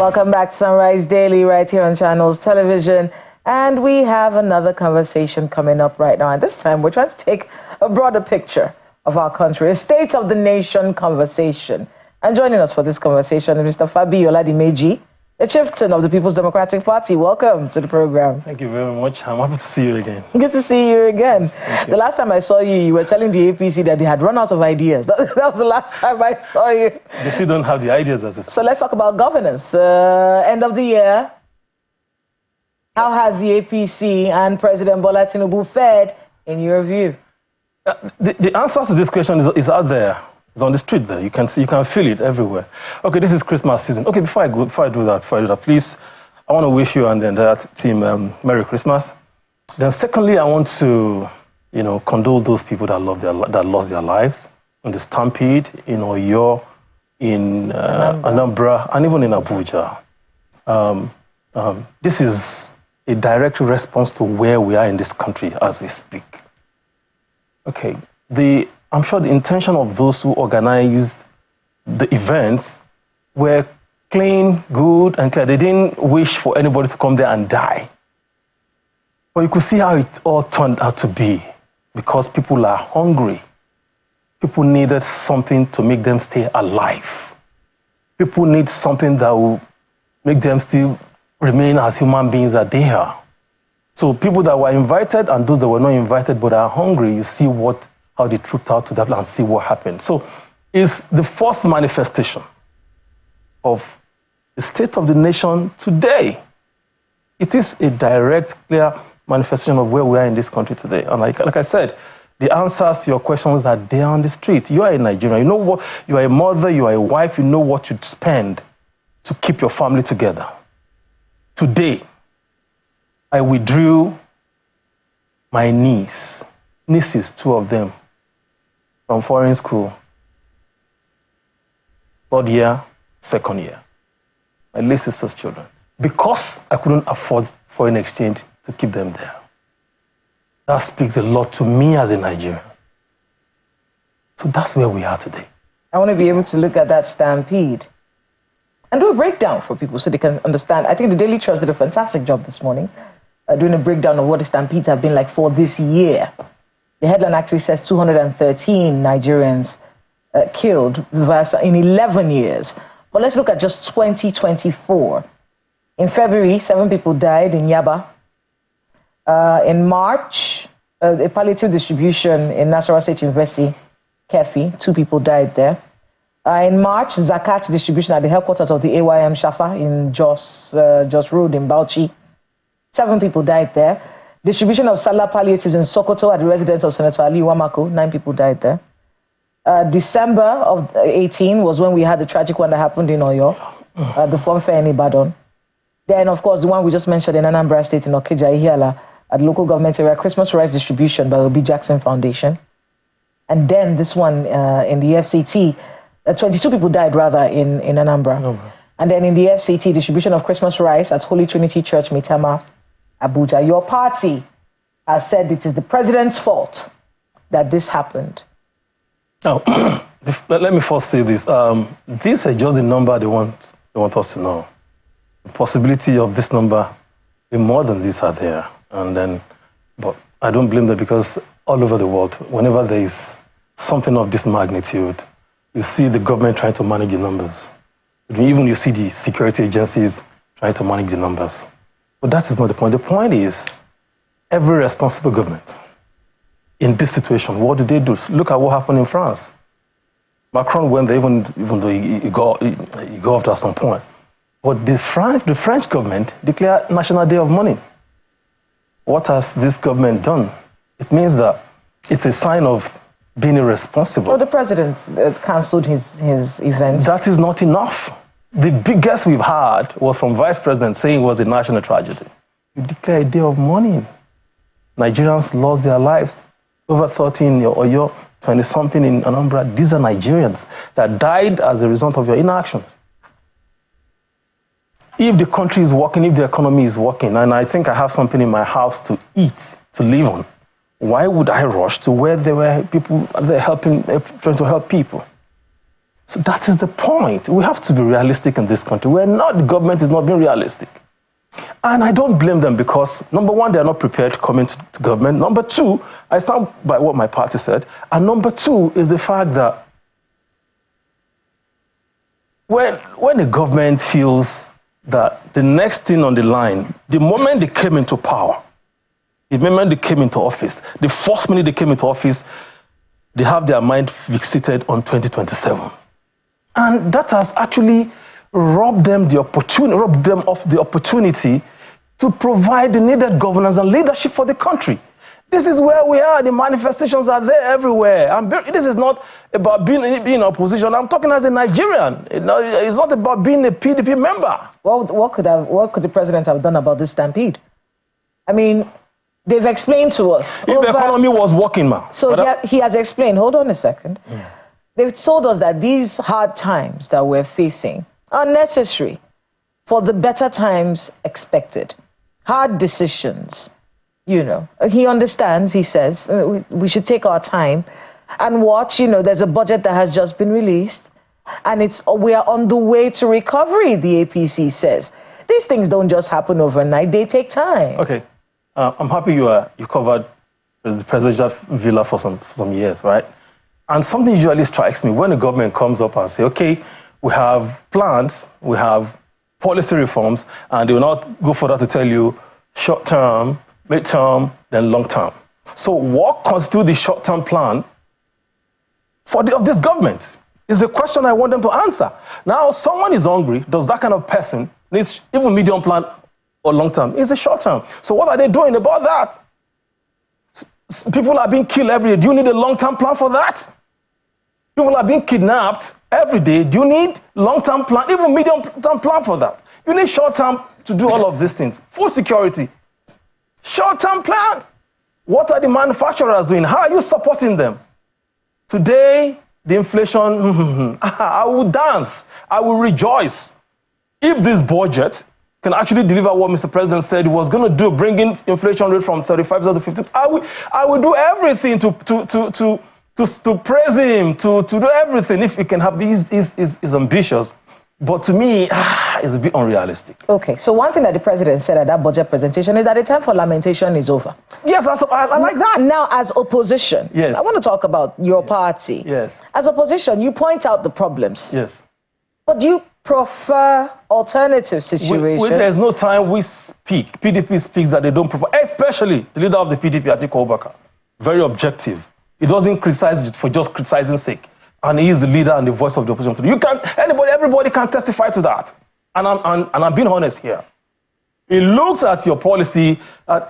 Welcome back to Sunrise Daily right here on Channels Television. And we have another conversation coming up right now. And this time we're trying to take a broader picture of our country, a State of the Nation conversation. And joining us for this conversation is Mr. Fabi Oladimeji, the Chieftain of the People's Democratic Party. Welcome to the program. Thank you very much. I'm happy to see you again. Good to see you again. You. The last time I saw you, you were telling the APC that they had run out of ideas. That was the last time I saw you. They still don't have the ideas as So let's talk about governance. End of the year. How has the APC and President Bola Tinubu fared, in your view? The answer to this question is out there. It's on the street there. You can see, you can feel it everywhere. Okay, this is Christmas season. Okay, before I do that, please, I want to wish you and the entire team Merry Christmas. Then, secondly, I want to, condole those people that lost their lives in the stampede in Oyo, in Anambra, and even in Abuja. This is a direct response to where we are in this country as we speak. Okay, I'm sure the intention of those who organized the events were clean, good, and clear. They didn't wish for anybody to come there and die. But you could see how it all turned out to be, because people are hungry. People needed something to make them stay alive. People need something that will make them still remain as human beings that they are. So people that were invited and those that were not invited but are hungry, you see how they trooped out to that and see what happened. So it's the first manifestation of the State of the Nation today. It is a direct, clear manifestation of where we are in this country today. And like I said, the answers to your questions are there on the street. You are in Nigeria. You know what? You are a mother, you are a wife, you know what you'd spend to keep your family together. Today, I withdrew my nieces, 2 of them, from foreign school, 3rd year, 2nd year. My little sister's children, because I couldn't afford foreign exchange to keep them there. That speaks a lot to me as a Nigerian. So that's where we are today. I want to be able to look at that stampede and do a breakdown for people so they can understand. I think the Daily Trust did a fantastic job this morning doing a breakdown of what the stampedes have been like for this year. The headline actually says 213 Nigerians killed in 11 years. But let's look at just 2024. In February, 7 people died in Yaba. In March, a palliative distribution in Nasarawa State University, Kefi, 2 people died there. In March, Zakat distribution at the headquarters of the AYM Shafa in Jos Road in Bauchi. 7 people died there. Distribution of Salah palliatives in Sokoto at the residence of Senator Ali Wamako. 9 people died there. December of 18 was when we had the tragic one that happened in Oyo, the Fun Fair in Ibadan. Then, of course, the one we just mentioned in Anambra State in Okija, Ihiala, at the local government area, Christmas rice distribution by the Obi Jackson Foundation. And then this one in the FCT, 22 people died rather in Anambra. And then in the FCT, distribution of Christmas rice at Holy Trinity Church, Mitama, Abuja. Your party has said it is the president's fault that this happened. Now, let me first say this. This is just the number they want us to know. The possibility of this number being more than this are there. But I don't blame them, because all over the world, whenever there is something of this magnitude, you see the government trying to manage the numbers. Even you see the security agencies trying to manage the numbers. But that is not the point. The point is, every responsible government in this situation, what do they do? Look at what happened in France. Macron went there, even though he got off at some point. But the French government declared National Day of Mourning. What has this government done? It means that it's a sign of being irresponsible. Well, the president cancelled his events. That is not enough. The biggest we've had was from Vice President saying it was a national tragedy. You declare a day of mourning. Nigerians lost their lives. Over 13 in Oyo, 20-something in Anambra. These are Nigerians that died as a result of your inaction. If the country is working, if the economy is working, and I think I have something in my house to eat, to live on, why would I rush to where there were people they're helping, trying to help people? So that is the point. We have to be realistic in this country. The government is not being realistic. And I don't blame them because, number one, they're not prepared to come into government. Number two, I stand by what my party said. And number two is the fact that when the government feels that the next thing on the line, the moment they came into power, the moment they came into office, the first minute they came into office, they have their mind fixated on 2027. And that has actually robbed them of the opportunity to provide the needed governance and leadership for the country. This is where we are. The manifestations are there everywhere. This is not about being in opposition. I'm talking as a Nigerian. It's not about being a PDP member. Well, what could the president have done about this stampede? I mean, they've explained to us. If the economy was working, man. So he has explained. Hold on a second. They've told us that these hard times that we're facing are necessary for the better times expected. Hard decisions, He understands, he says, we should take our time and watch. There's a budget that has just been released and we are on the way to recovery, the APC says. These things don't just happen overnight, they take time. Okay, I'm happy you covered the presidential villa for some years, right? And something usually strikes me when the government comes up and say, okay, we have plans, we have policy reforms, and they will not go further to tell you short-term, mid-term, then long-term. So what constitutes the short-term plan of this government is a question I want them to answer. Now, someone is hungry. Does that kind of person needs even medium plan or long-term? It's a short-term. So what are they doing about that? People are being killed every day. Do you need a long-term plan for that? People are being kidnapped every day. Do you need long-term plan, even medium-term plan for that? You need short-term to do all of these things. Food security. Short-term plans. What are the manufacturers doing? How are you supporting them? Today, the inflation, I will dance. I will rejoice. If this budget can actually deliver what Mr. President said he was going to do, bringing inflation rate from 35% to 50%, I will do everything to praise him, to do everything if he can have. He's ambitious. But to me, it's a bit unrealistic. Okay, so one thing that the president said at that budget presentation is that the time for lamentation is over. Yes, I like that. Now, as opposition, yes. I want to talk about your party. Yes. As opposition, you point out the problems. Yes. But do you prefer alternative situations? There's no time we speak. PDP speaks that they don't prefer, especially the leader of the PDP, Atiku. Very objective. He doesn't criticize for just criticizing sake. And he is the leader and the voice of the opposition. Everybody can testify to that. And I'm being honest here. He looks at your policy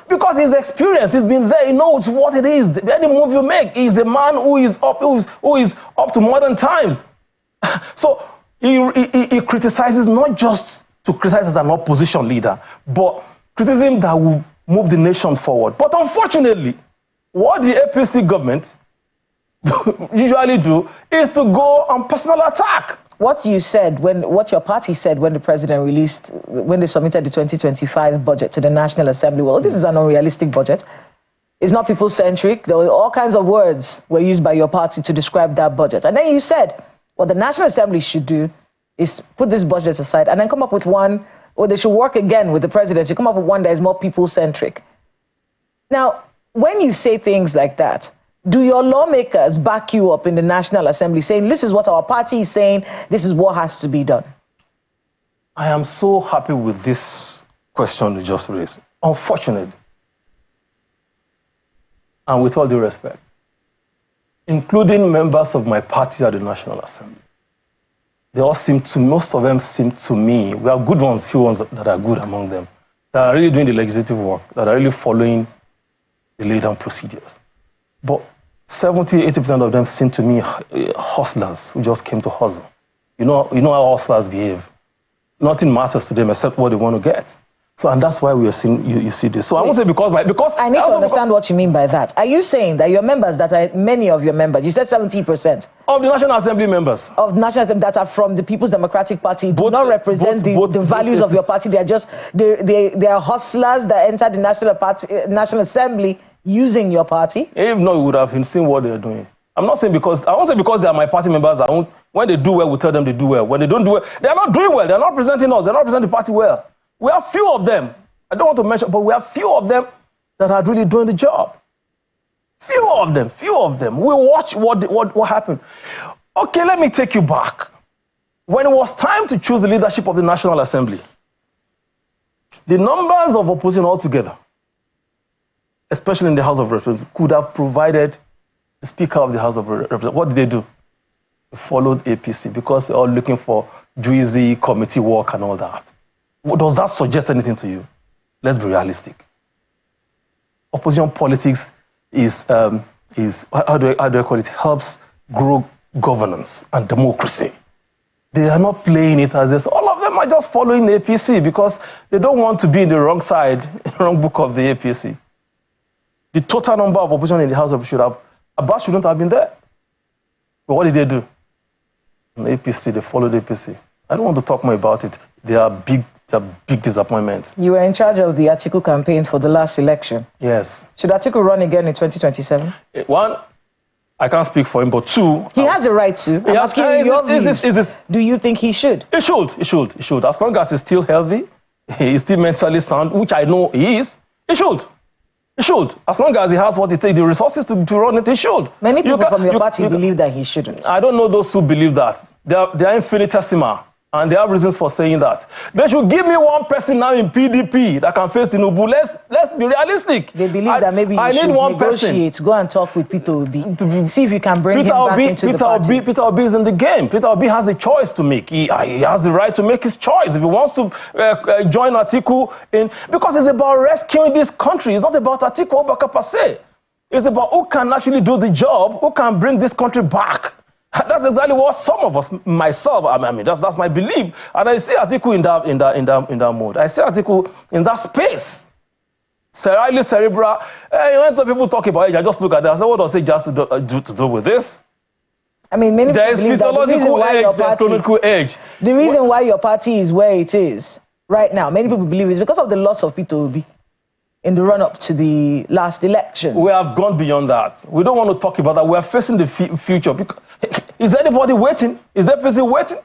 because he's experienced. He's been there. He knows what it is. Any move you make, he's the man who is up to modern times. So he criticizes not just to criticize as an opposition leader, but criticism that will move the nation forward. But unfortunately, what the APC government usually do is to go on personal attack. What your party said when the president when they submitted the 2025 budget to the National Assembly, well, this is an unrealistic budget. It's not people-centric. There were all kinds of words were used by your party to describe that budget. And then you said, what the National Assembly should do is put this budget aside and then come up with one, or they should work again with the presidency, come up with one that is more people-centric. Now, when you say things like that, do your lawmakers back you up in the National Assembly saying, this is what our party is saying, this is what has to be done? I am so happy with this question you just raised. Unfortunately, and with all due respect, including members of my party at the National Assembly, most of them seem to me, we have good ones, few ones that are good among them, that are really doing the legislative work, that are really following the laid-down procedures. But 70–80% of them seem to me hustlers who just came to hustle. You know how hustlers behave. Nothing matters to them except what they want to get. So, and that's why we are seeing you see this. So I won't say because I need to understand what you mean by that. Are you saying that your members, many of your members, you said 70% of the National Assembly members of National Assembly that are from the People's Democratic Party do not represent the values of your party? They are hustlers that entered the National Assembly using your party? If not, we would have seen what they're doing. I won't say because they are my party members, I won't When they do well, we tell them they do well. When they don't do well, they are not doing well. They are not presenting us. They are not presenting the party well. We have few of them. I don't want to mention, but we have few of them that are really doing the job. Few of them. We watch what happened. Okay, let me take you back. When it was time to choose the leadership of the National Assembly, the numbers of opposition altogether, especially in the House of Representatives, could have provided the Speaker of the House of Representatives. What did they do? They followed APC because they're all looking for juicy committee work and all that. Does that suggest anything to you? Let's be realistic. Opposition politics is how do I call it? Helps grow governance and democracy. They are not playing it as this. All of them are just following the APC because they don't want to be in the wrong side, wrong book of the APC. The total number of opposition in the House of Abbas shouldn't have been there. But what did they do? The APC, they followed the APC. I don't want to talk more about it. They are big disappointments. You were in charge of the Atiku campaign for the last election. Yes. Should Atiku run again in 2027? One, I can't speak for him, but two... He has a right to. I'm asking you your views. Do you think he should? He should. As long as he's still healthy, he's still mentally sound, which I know he is, he should. He should. As long as he has what it takes, the resources to run it, he should. Many people from your party believe that he shouldn't. I don't know those who believe that. They are infinitesimal, and they have reasons for saying that. They should give me one person now in PDP that can face Tinubu. Let's be realistic. They believe that maybe you should negotiate, go and talk with Peter Obi, see if you can bring him back into the party. Peter Obi is in the game. Peter Obi has a choice to make. He has the right to make his choice. If he wants to join Atiku in, because it's about rescuing this country. It's not about Atiku Abubakar per se. It's about who can actually do the job, who can bring this country back. That's exactly what some of us, myself, I mean, that's my belief. And I see Atiku in that mode. I see Atiku in that space. Cerebral. When people talk about age, I just look at that. I say, what does age have to do with this? I mean, many people believe that the reason why your party, the reason why your party is where it is right now, many people believe is because of the loss of Peter Obi in the run-up to the last election. We have gone beyond that. We don't want to talk about that. We are facing the future. Is anybody waiting? Is APC waiting?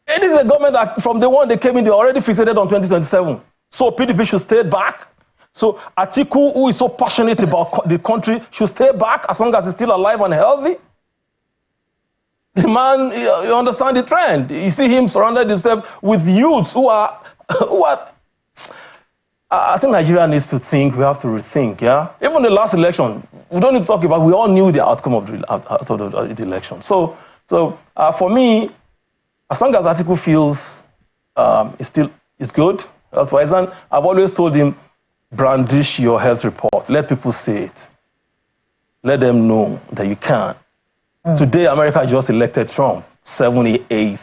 It is a government that from the one they came in, they already fixated on 2027. So PDP should stay back. So Atiku, who is so passionate about the country, should stay back as long as he's still alive and healthy. The man, you understand the trend. You see him surrounded himself with youths who are I think Nigeria needs to think, we have to rethink, yeah? Even the last election, we don't need to talk about, we all knew the outcome of the election. So for me, as long as Atiku feels it's good, health-wise, and I've always told him, brandish your health report. Let people see it. Let them know that you can. Today, America just elected Trump, 78th.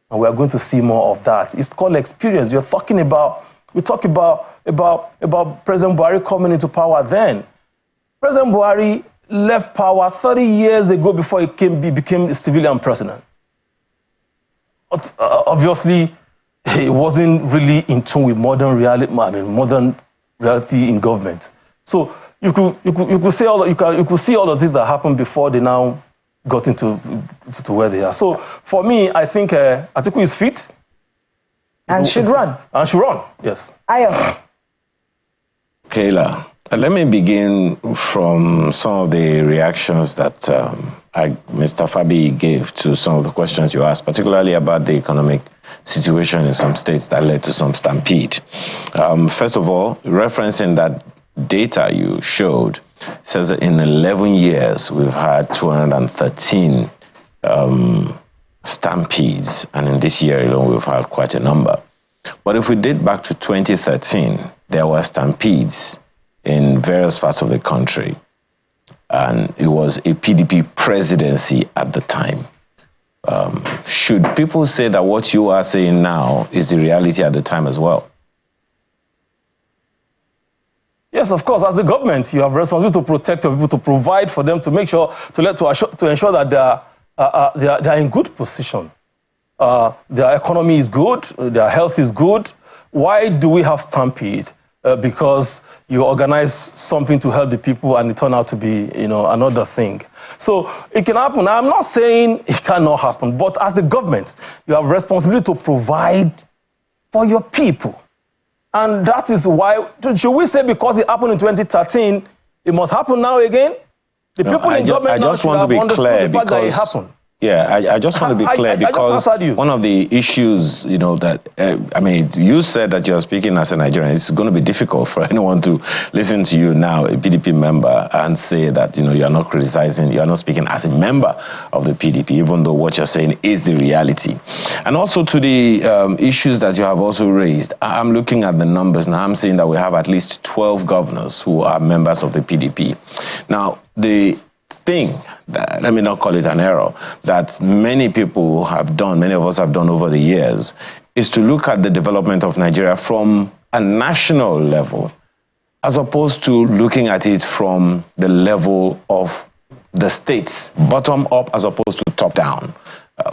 And we are going to see more of that. It's called experience. We talk about President Buhari coming into power then. President Buhari left power 30 years ago before he became a civilian president. But obviously, he wasn't really in tune with modern reality in government. So you could see all of this that happened before they now got into where they are. So for me, I think Atiku is fit. And should run. And should run, yes. Ayo. Kayla, let me begin from some of the reactions that Mr. Fabi gave to some of the questions you asked, particularly about the economic situation in some states that led to some stampede. First of all, referencing that data you showed, says that in 11 years, we've had 213 stampedes, and in this year alone we've had quite a number. But if we date back to 2013, there were stampedes in various parts of the country, and it was a PDP presidency at the time. Should people say that what you are saying now is the reality at the time as well? Yes, of course. As the government, you have responsibility to protect your people, to provide for them, to make sure, to ensure that they are in good position. Their economy is good, their health is good. Why do we have stampede? because you organize something to help the people and it turned out to be, another thing. So it can happen. I'm not saying it cannot happen, but as the government, you have responsibility to provide for your people. And that is why, should we say because it happened in 2013, it must happen now again? The people in government now should have understood the fact that it happened. Yeah, I just want to be clear because one of the issues, that, you said that you're speaking as a Nigerian. It's going to be difficult for anyone to listen to you now, a PDP member, and say that, you're not criticizing, you're not speaking as a member of the PDP, even though what you're saying is the reality. And also to the issues that you have also raised, I'm looking at the numbers now. I'm seeing that we have at least 12 governors who are members of the PDP. Now, the thing that, let me not call it an error, that many people have done, many of us have done over the years, is to look at the development of Nigeria from a national level, as opposed to looking at it from the level of the states, bottom up as opposed to top down.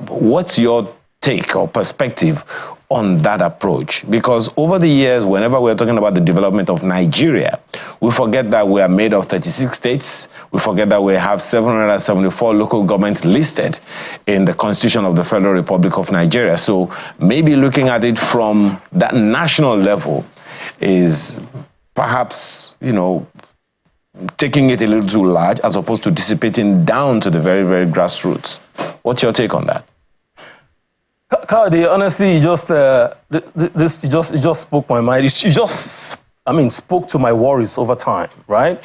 What's your take or perspective on that approach? Because over the years, whenever we're talking about the development of Nigeria, we forget that we are made of 36 states. We forget that we have 774 local governments listed in the Constitution of the Federal Republic of Nigeria. So maybe looking at it from that national level is perhaps, taking it a little too large as opposed to dissipating down to the very, very grassroots. What's your take on that? Kawade, honestly, you just spoke my mind. You just, spoke to my worries over time, right?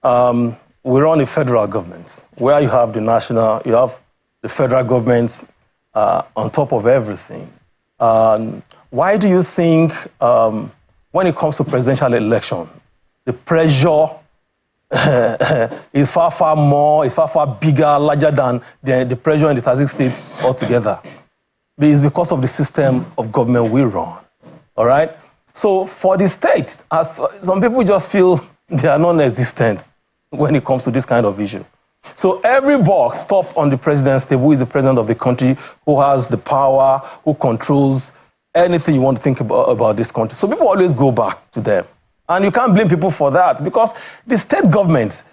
We're on a federal government where you have the national, you have the federal government on top of everything. Why do you think when it comes to presidential election, the pressure is far, far more, is far, far bigger, larger than the pressure in the 36 states altogether? It's because of the system of government we run, all right? So for the state, as some people just feel they are non-existent when it comes to this kind of issue. So every box stopped on the president's table, who is the president of the country, who has the power, who controls anything you want to think about this country. So people always go back to them. And you can't blame people for that because the state government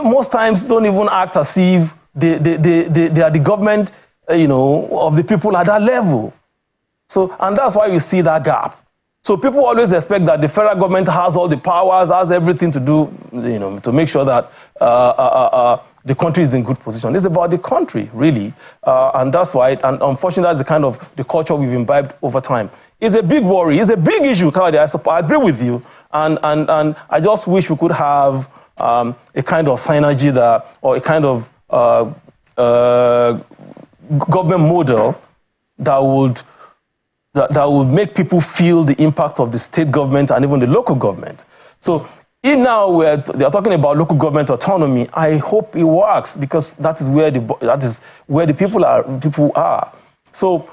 most times don't even act as if they are the government of the people at that level. So, and that's why you see that gap. So people always expect that the federal government has all the powers, has everything to do, to make sure that the country is in good position. It's about the country, really. And that's why, and unfortunately, that's the kind of the culture we've imbibed over time. It's a big worry. It's a big issue, Kawade. I agree with you. And I just wish we could have a kind of synergy there, or a kind of government model that would make people feel the impact of the state government and even the local government. So if now they are talking about local government autonomy, I hope it works because that is where the people are. So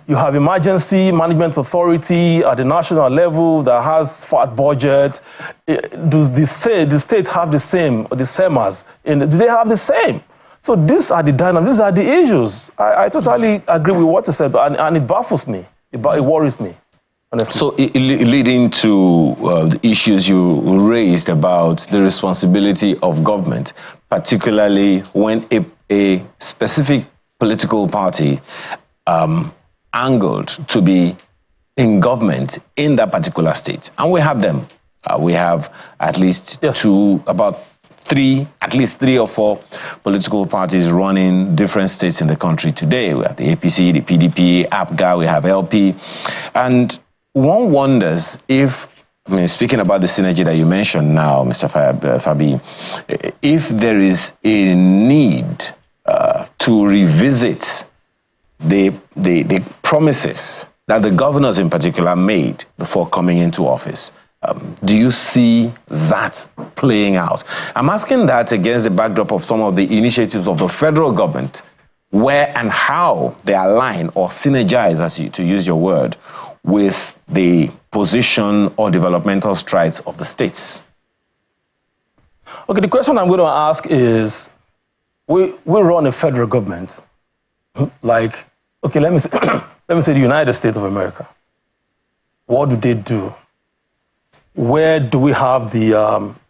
you have emergency management authority at the national level that has fat budget. Does the state have the same as? Do they have the same? So these are the dynamics, these are the issues. I totally agree with what you said, and it baffles me. It worries me, honestly. So leading to the issues you raised about the responsibility of government, particularly when a specific political party angled to be in government in that particular state. And we have them. We have at least at least three or four political parties running different states in the country today. We have the APC, the PDP, APGA, we have LP. And one wonders if, speaking about the synergy that you mentioned now, Mr. Fabi, if there is a need to revisit the promises that the governors in particular made before coming into office. Do you see that playing out? I'm asking that against the backdrop of some of the initiatives of the federal government, where and how they align or synergize, to use your word, with the position or developmental strides of the states. Okay, the question I'm going to ask is, we run a federal government, like, okay, let me say the United States of America. What do they do? where do we have the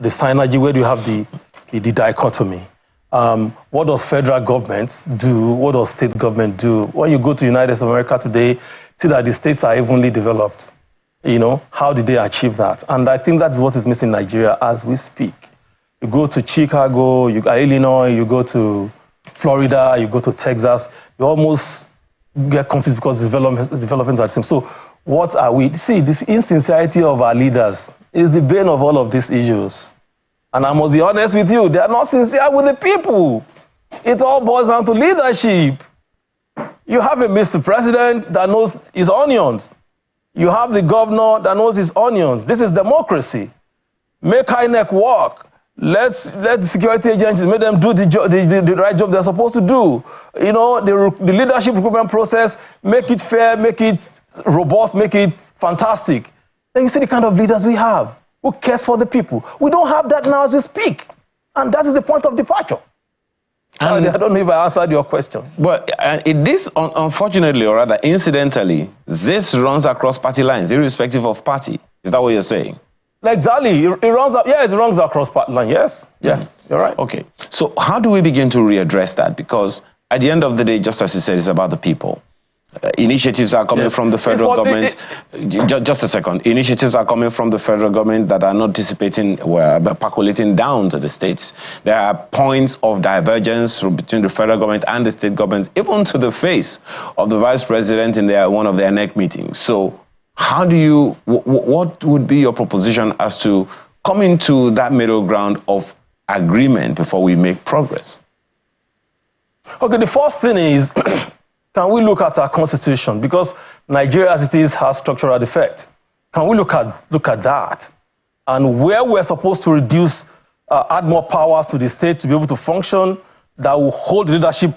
synergy? Where do you have the dichotomy? What does federal government do? What does state government do? When you go to the United States of America today, see that the states are evenly developed. You know, how did they achieve that? And I think that's what is missing in Nigeria as we speak. You go to Chicago, you go to Illinois, you go to Florida, you go to Texas, you almost get confused because the developments are the same. So what are we? See, this insincerity of our leaders is the bane of all of these issues. And I must be honest with you, they are not sincere with the people. It all boils down to leadership. You have a Mr. President that knows his onions. You have the governor that knows his onions. This is democracy. Make INEC work. Let the security agencies, make them do the right job they're supposed to do. You know, the leadership recruitment process, make it fair, make it robust, make it fantastic. Then you see the kind of leaders we have. Who cares for the people? We don't have that now as we speak. And that is the point of departure. I don't know if I answered your question. But this, unfortunately, or rather incidentally, this runs across party lines, irrespective of party. Is that what you're saying? Exactly. It runs across party lines. Yes. Yes, you're right. Okay. So how do we begin to readdress that? Because at the end of the day, just as you said, it's about the people. Initiatives are coming from the federal government. Just a second. Initiatives are coming from the federal government that are not dissipating, percolating down to the states. There are points of divergence between the federal government and the state governments, even to the face of the vice president in one of their NEC meetings. So how do you, what would be your proposition as to coming to that middle ground of agreement before we make progress? Okay, the first thing is, can we look at our constitution? Because Nigeria as it is has structural defect. Can we look at that? And where we're supposed to reduce, add more powers to the state to be able to function, that will hold leadership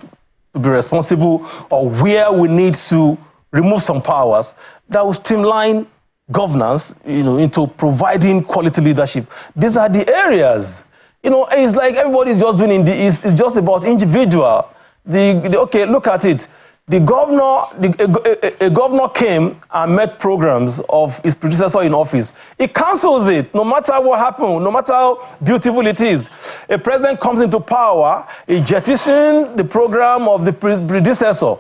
to be responsible, or where we need to remove some powers that will streamline governance, into providing quality leadership. These are the areas. It's like everybody's just doing it's just about individual. Okay, look at it. A governor came and met programs of his predecessor in office. He cancels it, no matter what happened, no matter how beautiful it is. A president comes into power, he jettisons the program of the predecessor.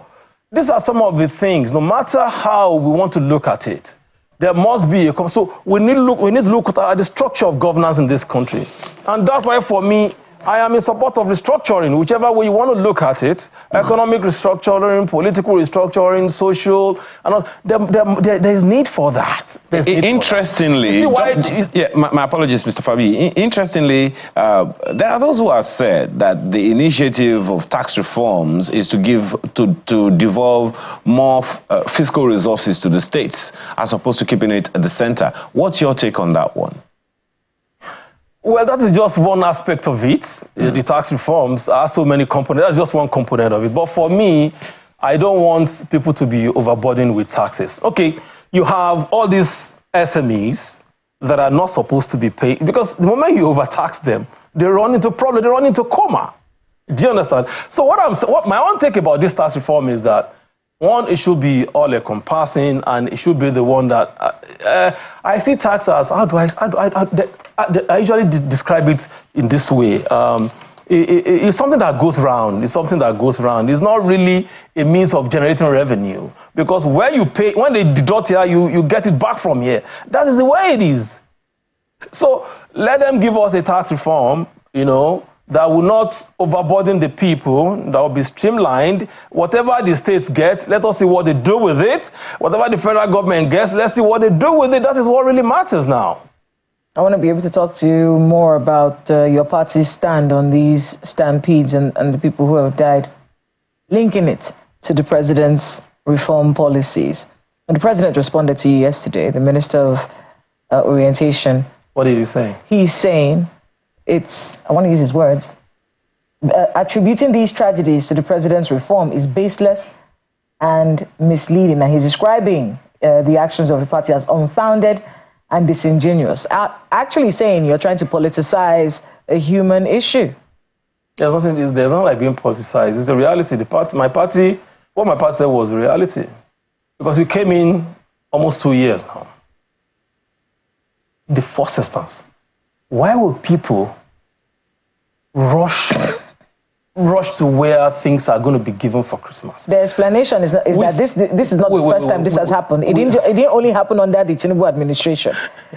These are some of the things, no matter how we want to look at it, there must be so we need to look at the structure of governance in this country. And that's why, for me, I am in support of restructuring, whichever way you want to look at it. Economic restructuring, political restructuring, social, and all. There is need for that. Interestingly, my apologies, Mr. Fabi. Interestingly, there are those who have said that the initiative of tax reforms is to devolve more fiscal resources to the states as opposed to keeping it at the center. What's your take on that one? Well, that is just one aspect of it. The tax reforms are so many components. That's just one component of it. But for me, I don't want people to be overburdened with taxes. Okay, you have all these SMEs that are not supposed to be paid, because the moment you overtax them, they run into problem, they run into coma. Do you understand? So what my own take about this tax reform is that, one, it should be all-encompassing, and it should be the one that I see tax as, I usually describe it in this way. It's something that goes round. It's something that goes round. It's not really a means of generating revenue, because where you pay, when they deduct here, you get it back from here. That is the way it is. So let them give us a tax reform, that will not overburden the people, that will be streamlined. Whatever the states get, let us see what they do with it. Whatever the federal government gets, let's see what they do with it. That is what really matters now. I want to be able to talk to you more about your party's stand on these stampedes and the people who have died, linking it to the president's reform policies. And the president responded to you yesterday, the Minister of Orientation. What did he say? He's saying, I want to use his words, attributing these tragedies to the president's reform is baseless and misleading. And he's describing the actions of the party as unfounded and disingenuous. Actually saying you're trying to politicize a human issue. There's not like being politicized. It's the reality. What my party said was the reality. Because we came in almost 2 years now. in the first instance, why would people rush to where things are going to be given for Christmas? The explanation is that this is not the first time this has happened. It didn't only happen under the Tinubu administration.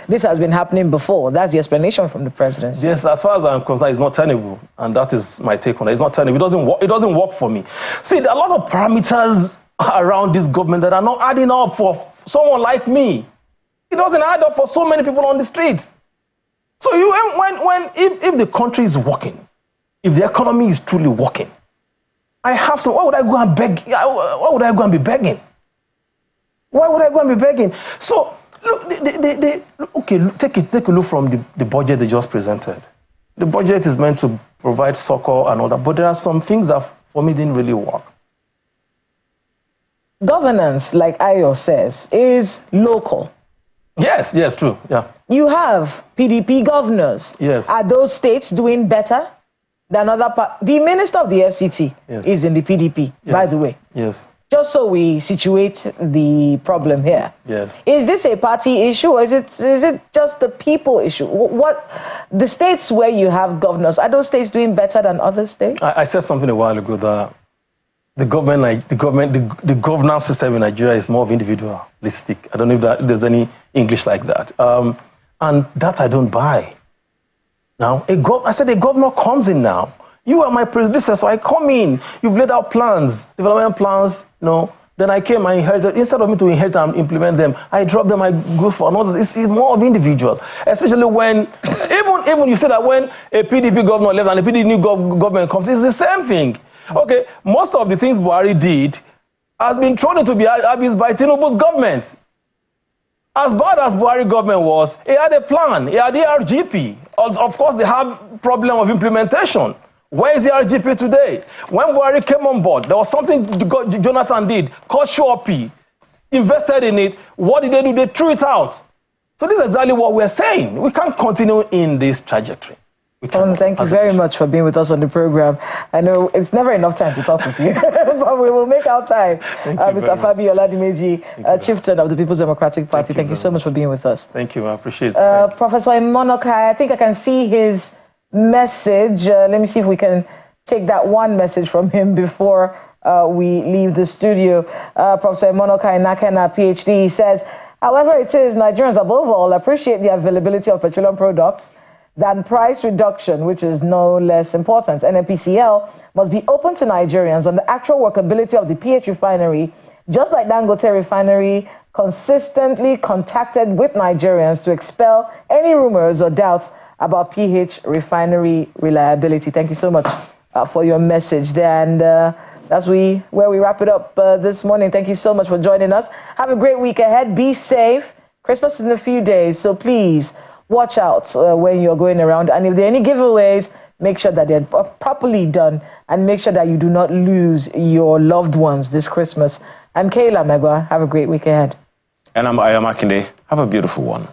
This has been happening before. That's the explanation from the presidency. Yes, as far as I'm concerned, it's not tenable, and that is my take on it. It's not tenable. It doesn't work for me. See, there are a lot of parameters around this government that are not adding up for someone like me. It doesn't add up for so many people on the streets. So if the country is working, if the economy is truly working, I have some. Why would I go and beg? Why would I go and be begging? Why would I go and be begging? So look, take a look from the budget they just presented. The budget is meant to provide succor and all that, but there are some things that for me didn't really work. Governance, like Ayo says, is local. Yes, true. Yeah. You have PDP governors. Yes. Are those states doing better than other parts? The minister of the FCT is in the PDP, by the way. Yes. Just so we situate the problem here. Yes. Is this a party issue, or is it just the people issue? What the states where you have governors, are those states doing better than other states? I said something a while ago that the governance system in Nigeria is more of individualistic. I don't know if there's any English like that. And that I don't buy. Now, I said a governor comes in now. You are my predecessor, I come in. You've laid out plans, development plans, Then I came, I inherited. Instead of me to inherit and implement them, I drop them, I go for another. It's more of individual. Especially when, even you say that when a PDP governor left and a PDP government comes, it's the same thing. Okay, most of the things Buhari did has been thrown into the abyss by Tinubu's government. As bad as Buhari government was, he had a plan, he had the RGP. Of course, they have problem of implementation. Where is the RGP today? When Buhari came on board, there was something Jonathan did called Show Up, invested in it. What did they do? They threw it out. So this is exactly what we're saying. We can't continue in this trajectory. Thank you very much for being with us on the program. I know it's never enough time to talk with you, but we will make our time. Mr. Fabi Oladimeji, Chieftain of the People's Democratic Party, thank you so much for being with us. Thank you, I appreciate it. Professor Mourning, I think I can see his message. Let me see if we can take that one message from him before we leave the studio. Professor Mourning Nakena, PhD, he says, however it is, Nigerians above all appreciate the availability of petroleum products than price reduction, which is no less important. NNPCL must be open to Nigerians on the actual workability of the PH refinery, just like Dangote refinery consistently contacted with Nigerians to expel any rumors or doubts about PH refinery reliability. Thank you so much for your message there. And that's where we wrap it up this morning. Thank you so much for joining us. Have a great week ahead. Be safe. Christmas is in a few days, so please watch out when you're going around. And if there are any giveaways, make sure that they're properly done and make sure that you do not lose your loved ones this Christmas. I'm Kayla Megwa. Have a great week ahead. And I'm Aya Makinde. Have a beautiful one.